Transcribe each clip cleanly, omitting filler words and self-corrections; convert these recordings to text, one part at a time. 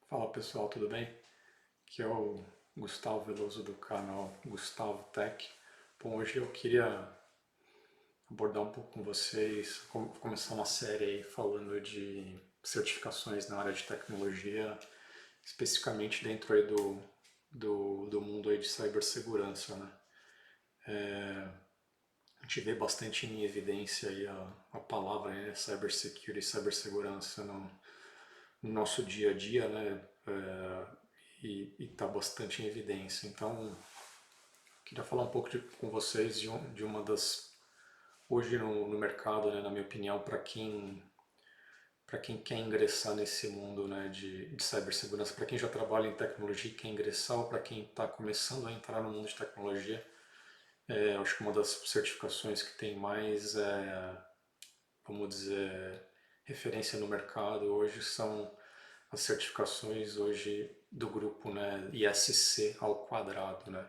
Fala pessoal, tudo bem? Aqui é o Gustavo Veloso do canal Gustavo Tech. Bom, hoje eu queria abordar um pouco com vocês, começar uma série aí falando de certificações na área de tecnologia, especificamente dentro aí do mundo aí de cibersegurança, né? A gente vê bastante em evidência aí a palavra, né, cybersecurity, cibersegurança no nosso dia a dia, né? E está bastante em evidência. Então, queria falar um pouco com vocês de uma das hoje no mercado, né, na minha opinião, para quem quer ingressar nesse mundo, né, de cibersegurança, para quem já trabalha em tecnologia e quer ingressar, ou para quem está começando a entrar no mundo de tecnologia, acho que uma das certificações que tem mais, vamos dizer, referência no mercado hoje são as certificações hoje do grupo, né, ISC ao quadrado, né?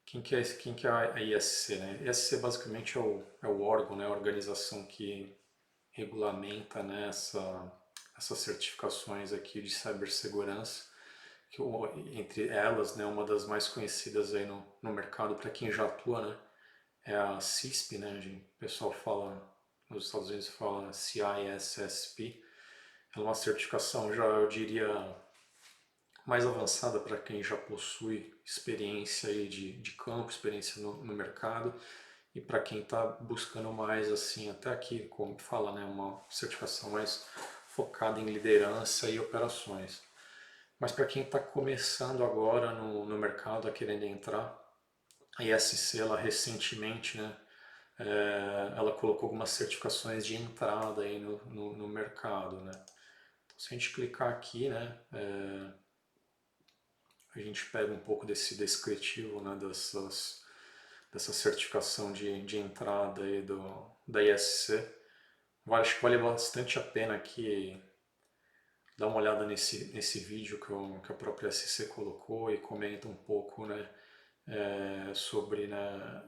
Quem que é a ISC, né? ISC basicamente é o órgão, né, a organização que regulamenta, né, essas certificações aqui de cibersegurança, que entre elas, né, uma das mais conhecidas aí no mercado para quem já atua, né, é a CISP, né, o pessoal fala, nos Estados Unidos fala CISSP, ela é uma certificação já, eu diria, mais avançada para quem já possui experiência aí de campo, experiência no mercado, e para quem está buscando mais, assim, até aqui, como fala, né, uma certificação mais focada em liderança e operações. Mas para quem está começando agora no mercado, a querendo entrar, a ISC, ela recentemente, né, ela colocou algumas certificações de entrada aí no mercado, né. Então, se a gente clicar aqui, né, a gente pega um pouco desse descritivo, né, dessa certificação de entrada aí da ISC. Acho que vale bastante a pena aqui dar uma olhada nesse vídeo que a própria SC colocou e comenta um pouco, né, sobre, né,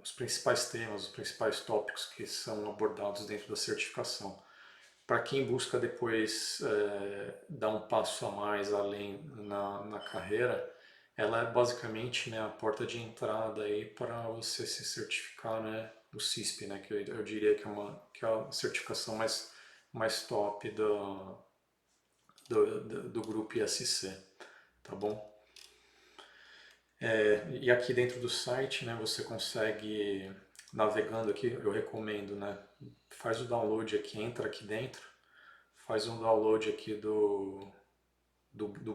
os principais temas, os principais tópicos que são abordados dentro da certificação. Para quem busca depois dar um passo a mais além na carreira, ela é basicamente, né, a porta de entrada aí para você se certificar, né, o CISP, né, que eu diria que é a certificação mais top do grupo ISC, tá bom? E aqui dentro do site, né, você consegue, navegando aqui, eu recomendo, né, faz o download aqui, entra aqui dentro, faz um download aqui do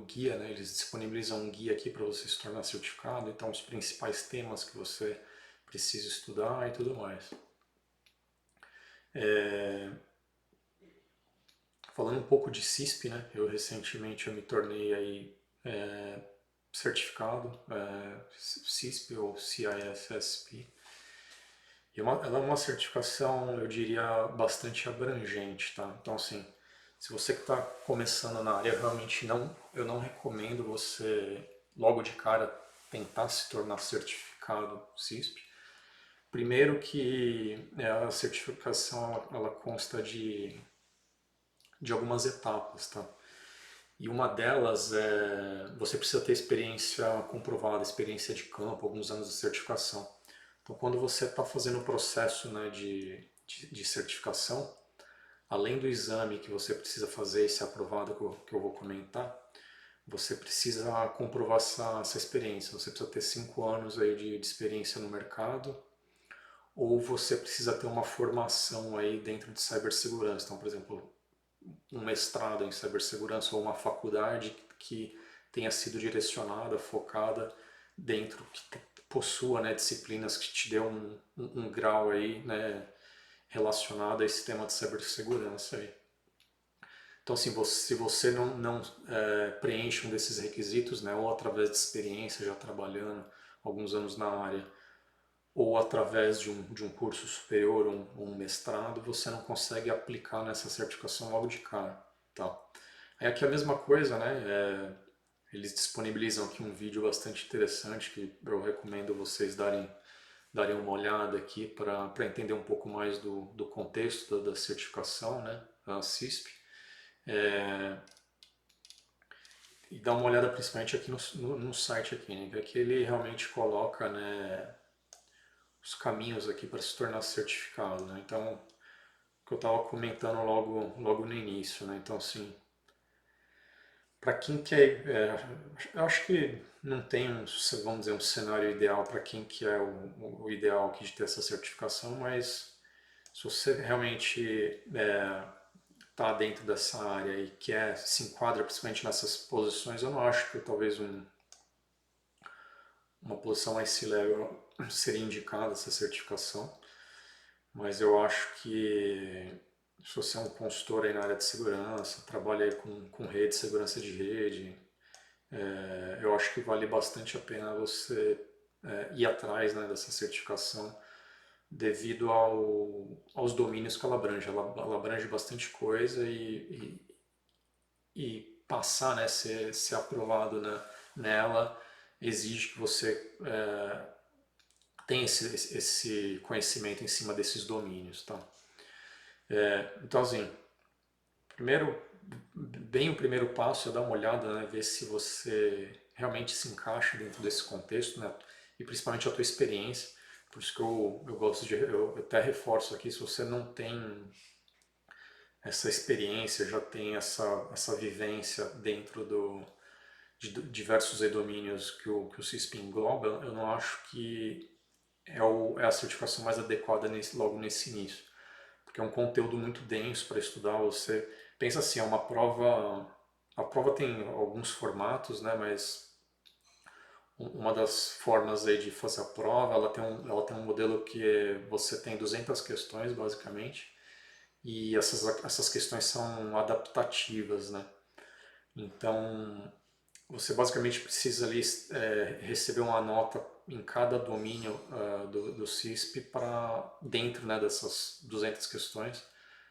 guia, né, eles disponibilizam um guia aqui para você se tornar certificado, então os principais temas que você precisa estudar e tudo mais. Falando um pouco de CISP, né, eu recentemente me tornei aí certificado, CISP ou CISSP. E ela é uma certificação, eu diria, bastante abrangente, tá? Então, assim, se você que está começando na área, eu não recomendo você, logo de cara, tentar se tornar certificado CISP. Primeiro que a certificação, ela consta de algumas etapas, tá? E uma delas é, você precisa ter experiência comprovada, experiência de campo, alguns anos de certificação. Então, quando você está fazendo o processo, né, de certificação, além do exame que você precisa fazer e ser aprovado, que eu vou comentar, você precisa comprovar essa experiência. Você precisa ter 5 anos aí de experiência no mercado, ou você precisa ter uma formação aí dentro de cibersegurança. Então, por exemplo, um mestrado em cibersegurança ou uma faculdade que tenha sido direcionada, focada dentro, que possua, né, disciplinas que te dê um grau aí, né, relacionado a esse tema de cibersegurança aí. Então, assim, se você não preenche um desses requisitos, né, ou através de experiência já trabalhando alguns anos na área, ou através de um curso superior, um mestrado, você não consegue aplicar nessa certificação logo de cara. Tá? Aí aqui é a mesma coisa, né? Eles disponibilizam aqui um vídeo bastante interessante que eu recomendo vocês darem uma olhada aqui para entender um pouco mais do contexto da certificação, né? A CISP. e dá uma olhada principalmente aqui no site aqui, né? Que aqui ele realmente coloca, né, os caminhos aqui para se tornar certificado, né? Então, o que eu estava comentando logo no início, né? Então, assim, para quem quer, eu acho que não tem vamos dizer, um cenário ideal para quem que é o ideal aqui de ter essa certificação, mas se você realmente está dentro dessa área e quer se enquadra principalmente nessas posições, eu não acho que talvez uma posição mais C-level seria indicada essa certificação, mas eu acho que se você é um consultor aí na área de segurança, trabalha aí com rede, segurança de rede, eu acho que vale bastante a pena você ir atrás, né, dessa certificação devido aos domínios que ela abrange. Ela abrange bastante coisa e passar, né, ser aprovado, né, nela exige que você tenha esse conhecimento em cima desses domínios, tá? Então, assim, primeiro, bem o primeiro passo é dar uma olhada, né, ver se você realmente se encaixa dentro desse contexto, né, e principalmente a tua experiência. Por isso que eu gosto eu até reforço aqui, se você não tem essa experiência, já tem essa vivência dentro de diversos domínios que o CISP engloba, eu não acho que é a certificação mais adequada logo nesse início, porque é um conteúdo muito denso para estudar. Você pensa assim, é uma prova, a prova tem alguns formatos, né, mas uma das formas aí de fazer a prova, ela tem um modelo que você tem 200 questões, basicamente, e essas questões são adaptativas, né? Então, você basicamente precisa ali receber uma nota em cada domínio do CISP para dentro, né, dessas 200 questões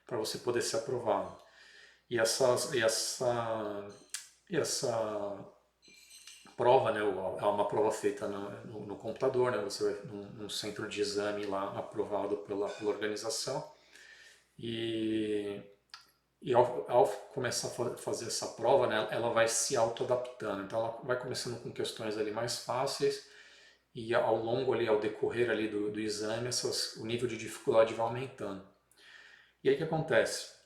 para você poder ser aprovado. E essa prova, né, é uma prova feita no computador, né, você vai num centro de exame lá aprovado pela organização e ao começar a fazer essa prova, né, ela vai se auto-adaptando. Então ela vai começando com questões ali mais fáceis e ao longo ali, ao decorrer ali do exame, o nível de dificuldade vai aumentando. E aí o que acontece?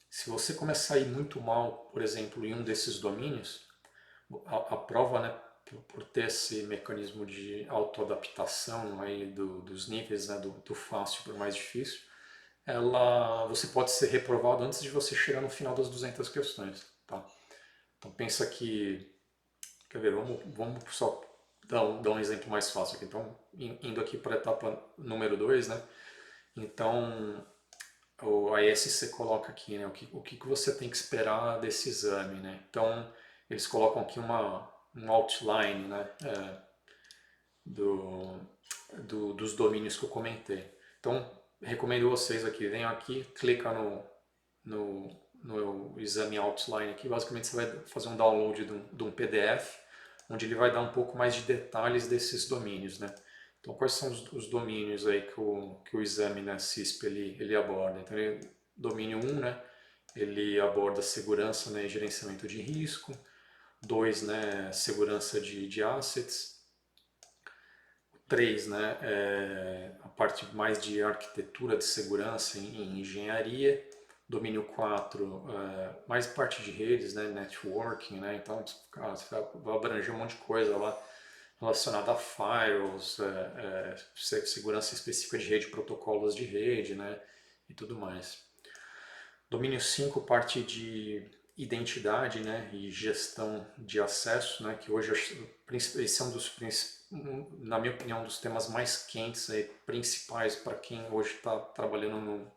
Se você começar a ir muito mal, por exemplo, em um desses domínios, a prova, né, por ter esse mecanismo de autoadaptação aí dos níveis, né, do fácil para o mais difícil, você pode ser reprovado antes de você chegar no final das 200 questões, tá? Então pensa que, quer ver, vamos só dar um exemplo mais fácil aqui. Então, indo aqui para a etapa número 2, né? Então, a ESC coloca aqui, né, o que você tem que esperar desse exame, né? Então, eles colocam aqui um outline, né, do, dos domínios que eu comentei. Então, recomendo vocês aqui, venham aqui, clica no exame outline aqui, basicamente você vai fazer um download de um PDF, onde ele vai dar um pouco mais de detalhes desses domínios, né? Então, quais são os domínios aí que o exame, né, CISP ele aborda? Então, domínio 1, né, ele aborda segurança, né, e gerenciamento de risco. 2, né, segurança de assets. 3, né, a parte mais de arquitetura de segurança em engenharia. Domínio 4, mais parte de redes, né, networking, né, então cara, você vai abranger um monte de coisa lá relacionada a firewalls, segurança específica de rede, protocolos de rede, né, e tudo mais. Domínio 5, parte de identidade, né, e gestão de acesso, né, que hoje esse é um dos na minha opinião, um dos temas mais quentes aí, principais para quem hoje está trabalhando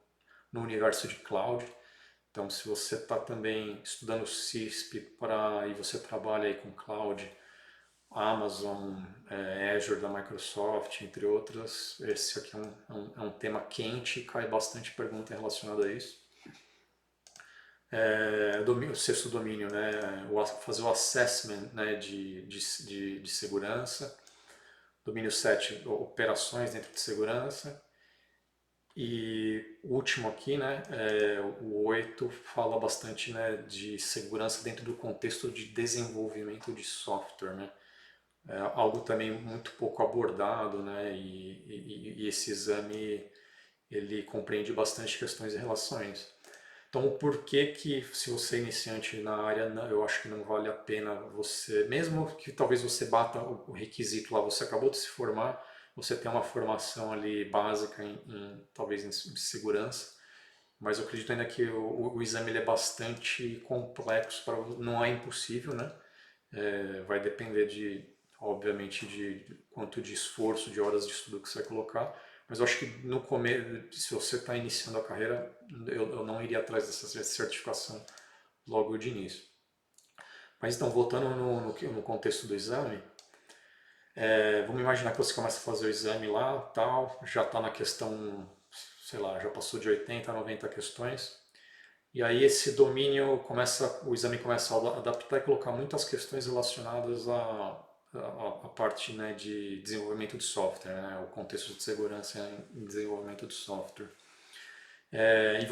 no universo de cloud. Então, se você está também estudando CISP e você trabalha aí com cloud, Amazon, Azure da Microsoft, entre outras, esse aqui é um tema quente, cai bastante pergunta relacionada a isso. O sexto domínio, né, fazer o assessment, né, de segurança. Domínio 7, operações dentro de segurança. E o último aqui, né, o 8 fala bastante, né, de segurança dentro do contexto de desenvolvimento de software, né? É algo também muito pouco abordado, né, e esse exame ele compreende bastante questões em relação a isso. Então, o porquê que, se você é iniciante na área, eu acho que não vale a pena você, mesmo que talvez você bata o requisito lá, você acabou de se formar, você tem uma formação ali básica talvez em segurança, mas eu acredito ainda que o exame ele é bastante complexo, não é impossível, né? Vai depender obviamente, de quanto de esforço, de horas de estudo que você vai colocar. Mas eu acho que no começo, se você está iniciando a carreira, eu não iria atrás dessa certificação logo de início. Mas então, voltando no contexto do exame, vamos imaginar que você começa a fazer o exame lá, tal, já está na questão, sei lá, já passou de 80, 90 questões. E aí esse domínio o exame começa a adaptar e colocar muitas questões relacionadas à parte, né, de desenvolvimento de software, né, o contexto de segurança em desenvolvimento de software. E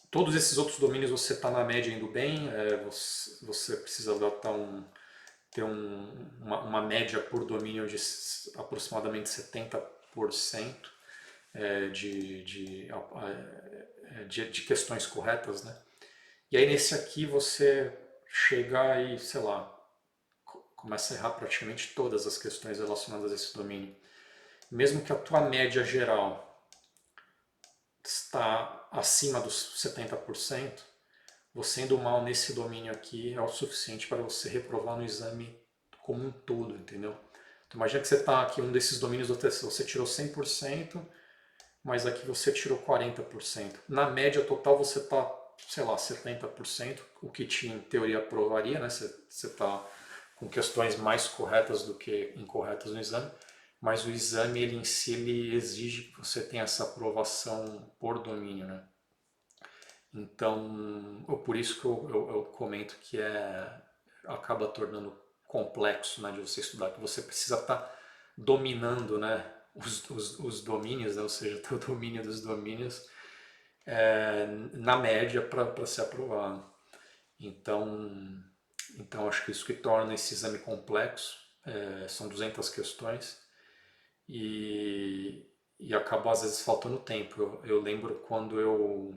todos esses outros domínios você está na média indo bem, você precisa ter uma média por domínio de aproximadamente 70% de questões corretas, né? E aí nesse aqui você chega e, sei lá, começa a errar praticamente todas as questões relacionadas a esse domínio. Mesmo que a tua média geral está acima dos 70%, você indo mal nesse domínio aqui é o suficiente para você reprovar no exame como um todo, entendeu? Então imagina que você está aqui, um desses domínios do TCC, você tirou 100%, mas aqui você tirou 40%. Na média total você está, sei lá, 70%, o que em teoria aprovaria, né? Você está com questões mais corretas do que incorretas no exame, mas o exame ele em si ele exige que você tenha essa aprovação por domínio, né? Então, por isso que eu comento que acaba tornando complexo, né, de você estudar, que você precisa estar dominando, né, os domínios, né, ou seja, ter o domínio dos domínios na média para ser aprovado. Então, acho que isso que torna esse exame complexo. São 200 questões e acaba às vezes faltando tempo. Eu lembro quando eu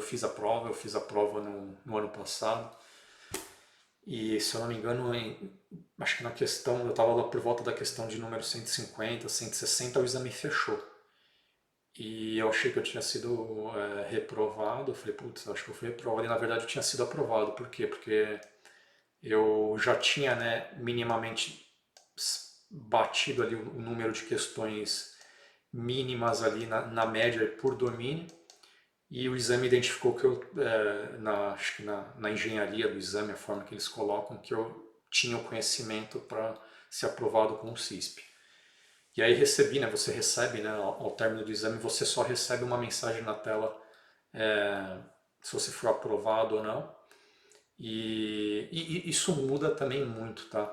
fiz a prova no ano passado, e se eu não me engano, acho que na questão, eu estava lá por volta da questão de número 150, 160, o exame fechou. E eu achei que eu tinha sido reprovado, eu falei, putz, acho que eu fui reprovado, e na verdade eu tinha sido aprovado. Por quê? Porque eu já tinha, né, minimamente batido ali o número de questões mínimas ali na média por domínio, e o exame identificou que acho que na engenharia do exame, a forma que eles colocam, que eu tinha o conhecimento para ser aprovado com o CISP. E aí recebi, né, você recebe, né, ao término do exame, você só recebe uma mensagem na tela se você for aprovado ou não. E isso muda também muito, tá?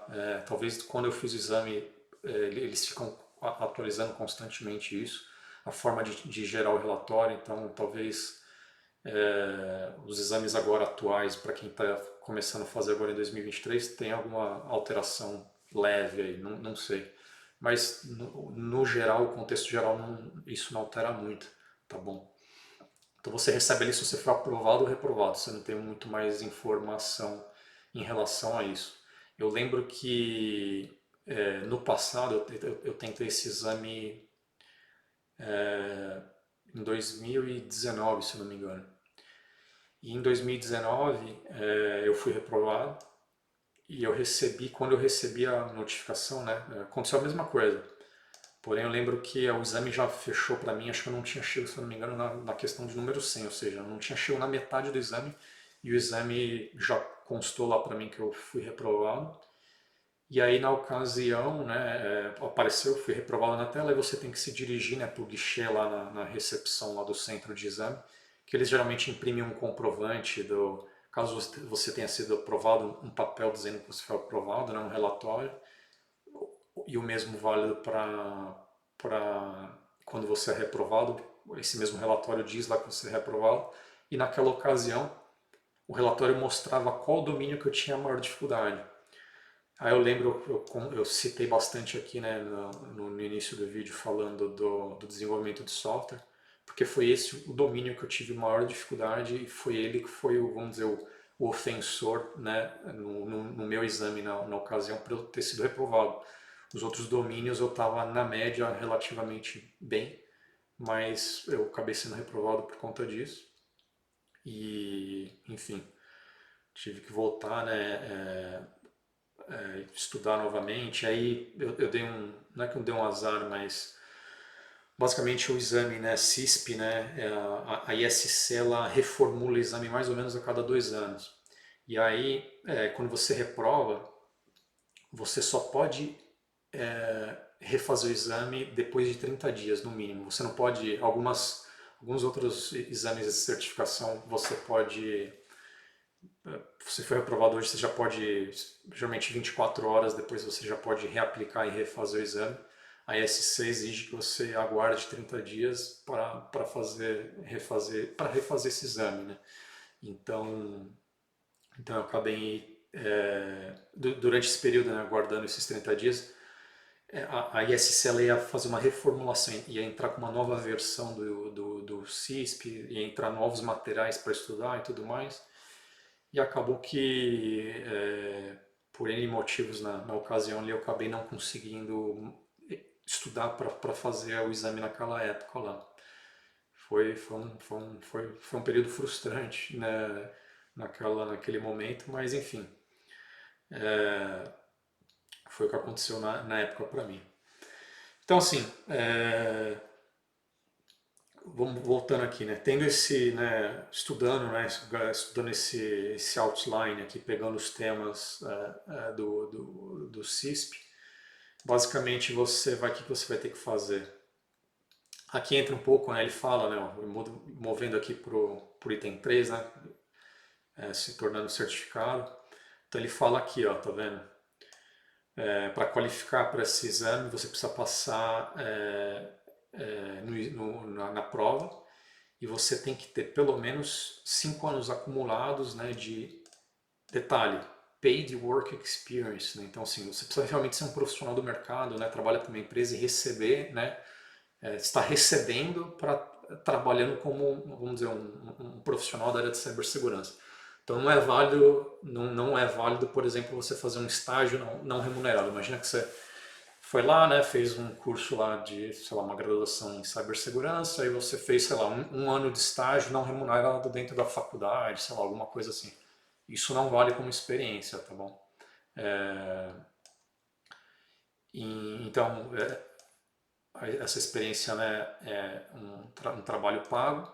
Talvez quando eu fiz o exame, eles ficam atualizando constantemente isso, a forma de gerar o relatório, então talvez os exames agora atuais, para quem está começando a fazer agora em 2023, tem alguma alteração leve aí, não sei. Mas no geral, o contexto geral, isso não altera muito, tá bom? Então você recebe ali se você for aprovado ou reprovado, você não tem muito mais informação em relação a isso. Eu lembro que no passado eu tentei esse exame em 2019, se eu não me engano. E em 2019 eu fui reprovado e quando eu recebi a notificação, né, aconteceu a mesma coisa. Porém, eu lembro que o exame já fechou para mim, acho que eu não tinha chego, se eu não me engano, na questão de número 100, ou seja, eu não tinha chego na metade do exame e o exame já constou lá para mim que eu fui reprovado. E aí, na ocasião, né, apareceu, fui reprovado na tela e você tem que se dirigir, né, para o guichê lá na recepção lá do centro de exame, que eles geralmente imprimem um comprovante caso você tenha sido aprovado, um papel dizendo que você foi aprovado, né, um relatório. E o mesmo válido para quando você é reprovado, esse mesmo relatório diz lá que você é reprovado, e naquela ocasião o relatório mostrava qual domínio que eu tinha maior dificuldade. Aí eu lembro, eu citei bastante aqui, né, no início do vídeo falando do desenvolvimento de software, porque foi esse o domínio que eu tive maior dificuldade e foi ele que foi, vamos dizer, o ofensor, né, no meu exame na ocasião para eu ter sido reprovado. Os outros domínios eu estava na média relativamente bem, mas eu acabei sendo reprovado por conta disso. E, enfim, tive que voltar, né, estudar novamente. Aí eu dei não é que eu dei um azar, mas basicamente o exame, né, CISP, né, a ISC, ela reformula o exame mais ou menos a cada 2 anos. E aí, quando você reprova, você só pode refazer o exame depois de 30 dias, no mínimo. Você não pode, alguns outros exames de certificação, você foi reprovado hoje, você já pode, geralmente 24 horas depois você já pode reaplicar e refazer o exame. A ISC exige que você aguarde 30 dias para refazer esse exame, né? Então eu acabei, durante esse período, né, aguardando esses 30 dias, a ISC ela ia fazer uma reformulação, ia entrar com uma nova versão do CISP, ia entrar novos materiais para estudar e tudo mais. E acabou que, por N motivos na ocasião ali, eu acabei não conseguindo estudar para fazer o exame naquela época lá. Foi um período frustrante, né, naquele momento, mas enfim, foi o que aconteceu na época para mim. Então assim, vamos voltando aqui, né? Tendo estudando esse outline aqui, pegando os temas do CISP, basicamente o que você vai ter que fazer? Aqui entra um pouco, né? Ele fala, né? Movendo aqui pro item 3, né? Se tornando certificado. Então ele fala aqui, ó, tá vendo? Para qualificar para esse exame, você precisa passar na prova e você tem que ter pelo menos 5 anos acumulados, né, de detalhe, paid work experience, né? Então assim, você precisa realmente ser um profissional do mercado, né, trabalha para uma empresa e receber, né, está recebendo para trabalhando como, vamos dizer, um profissional da área de cibersegurança. Então não é válido, por exemplo, você fazer um estágio não remunerado. Imagina que você foi lá, né, fez um curso lá de, sei lá, uma graduação em cibersegurança, e você fez, sei lá, um ano de estágio não remunerado dentro da faculdade, sei lá, alguma coisa assim. Isso não vale como experiência, tá bom? Então, essa experiência, né, é um trabalho pago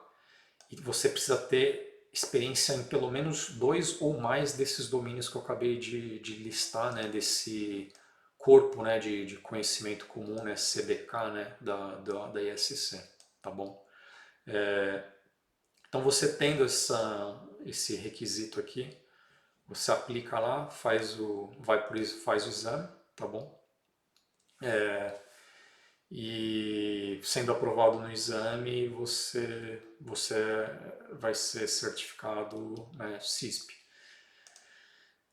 e você precisa ter experiência em pelo menos 2 ou mais desses domínios que eu acabei de listar, né, desse corpo, né, de conhecimento comum, né, CBK, né, da ISC, tá bom? Então você tendo esse requisito aqui, você aplica lá, faz o exame, tá bom? E sendo aprovado no exame, você vai ser certificado, né, CISP.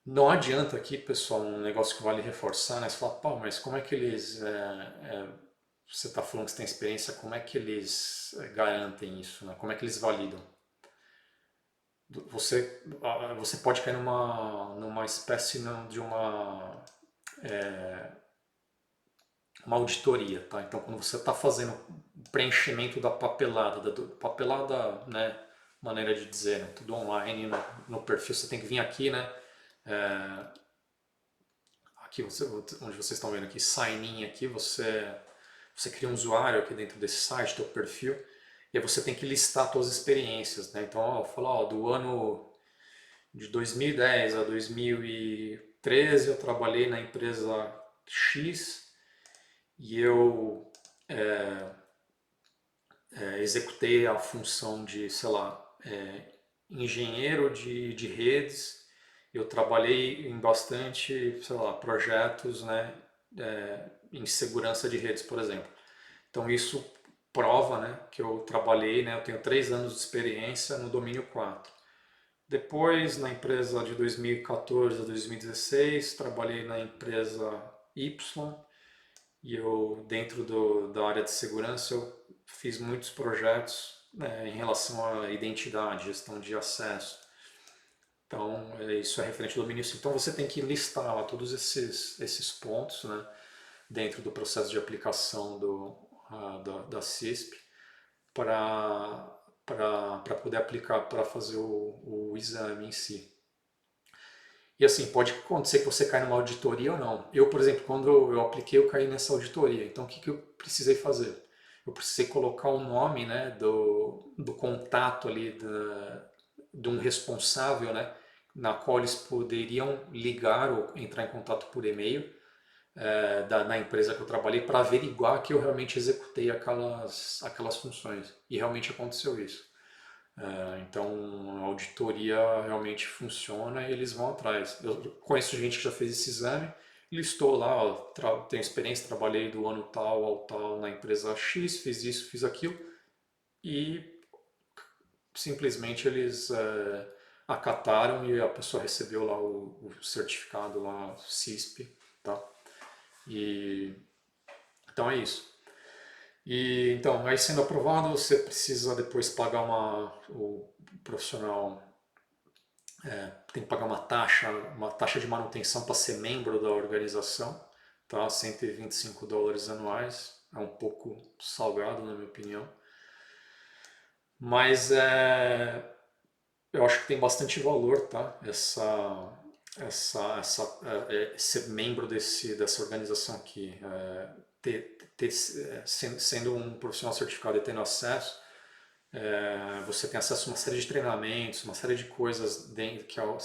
Não adianta aqui, pessoal, um negócio que vale reforçar, né? Você fala, pô, mas como é que eles. Você está falando que você tem experiência, como é que eles garantem isso, né? Como é que eles validam? Você pode cair numa espécie de uma auditoria, tá? Então, quando você está fazendo o preenchimento da papelada, né, maneira de dizer, né, tudo online, no perfil, você tem que vir aqui, né, aqui onde vocês estão vendo aqui, sign in aqui, você cria um usuário aqui dentro desse site, teu perfil, e aí você tem que listar suas experiências, né? Então, ó, falar, ó, do ano de 2010 a 2013 eu trabalhei na empresa X e eu executei a função de, sei lá, engenheiro de redes. Eu trabalhei em bastante, sei lá, projetos, né, em segurança de redes, por exemplo. Então isso prova, né, que eu trabalhei, né, eu tenho 3 anos de experiência no domínio 4. Depois, na empresa de 2014 a 2016, trabalhei na empresa Y, e eu, dentro da área de segurança, eu fiz muitos projetos, né, em relação à identidade, gestão de acesso. Então, isso é referente ao domínio 5. Então, você tem que listar lá todos esses pontos, né, dentro do processo de aplicação da CISP para poder aplicar, para fazer o exame em si. E assim, pode acontecer que você caia numa auditoria ou não. Eu, por exemplo, quando eu apliquei, eu caí nessa auditoria. Então, o que eu precisei fazer? Eu precisei colocar o nome, né, do contato ali, de um responsável, né, na qual eles poderiam ligar ou entrar em contato por e-mail, na empresa que eu trabalhei, para averiguar que eu realmente executei aquelas funções. E realmente aconteceu isso. Então, a auditoria realmente funciona e eles vão atrás. Eu conheço gente que já fez esse exame, listou lá, ó, tenho experiência, trabalhei do ano tal ao tal na empresa X, fiz isso, fiz aquilo, e simplesmente eles acataram e a pessoa recebeu lá o certificado lá, CISP, tá? E então é isso. E então, aí sendo aprovado, você precisa depois pagar o profissional tem que pagar uma taxa de manutenção para ser membro da organização, tá? US$ 125 anuais, é um pouco salgado na minha opinião, mas eu acho que tem bastante valor, tá? Ser membro dessa organização aqui, sendo um profissional certificado e tendo acesso, você tem acesso a uma série de treinamentos, uma série de coisas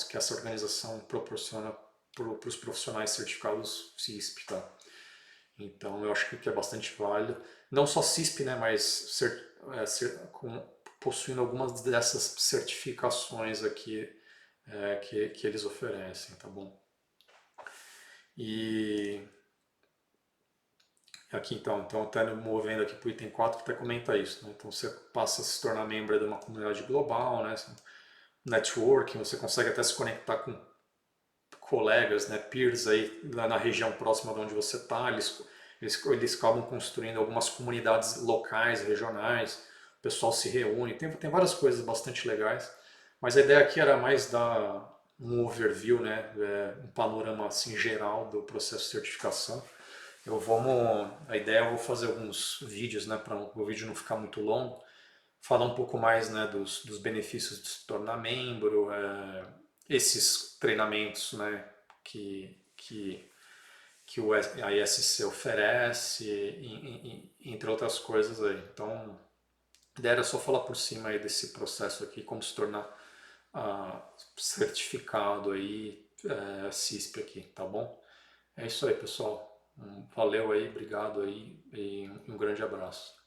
que essa organização proporciona para os profissionais certificados CISP, tá? Então eu acho que é bastante válido. Não só CISP, né, mas possuindo algumas dessas certificações aqui que eles oferecem, tá bom? E aqui então até movendo aqui para o item 4 que até comenta isso, né? Então você passa a se tornar membro de uma comunidade global, né? Networking, você consegue até se conectar com colegas, né, peers aí na região próxima de onde você está, eles acabam construindo algumas comunidades locais, regionais, o pessoal se reúne, tem várias coisas bastante legais, mas a ideia aqui era mais dar um overview, né, um panorama assim geral do processo de certificação. A ideia eu vou fazer alguns vídeos, né, para o vídeo não ficar muito longo, falar um pouco mais, né, dos benefícios de se tornar membro, esses treinamentos, né, que a ISC oferece, entre outras coisas aí. Então, a ideia era só falar por cima aí desse processo aqui, como se tornar certificado aí, CISP aqui, tá bom? É isso aí, pessoal. Valeu aí, obrigado aí e um grande abraço.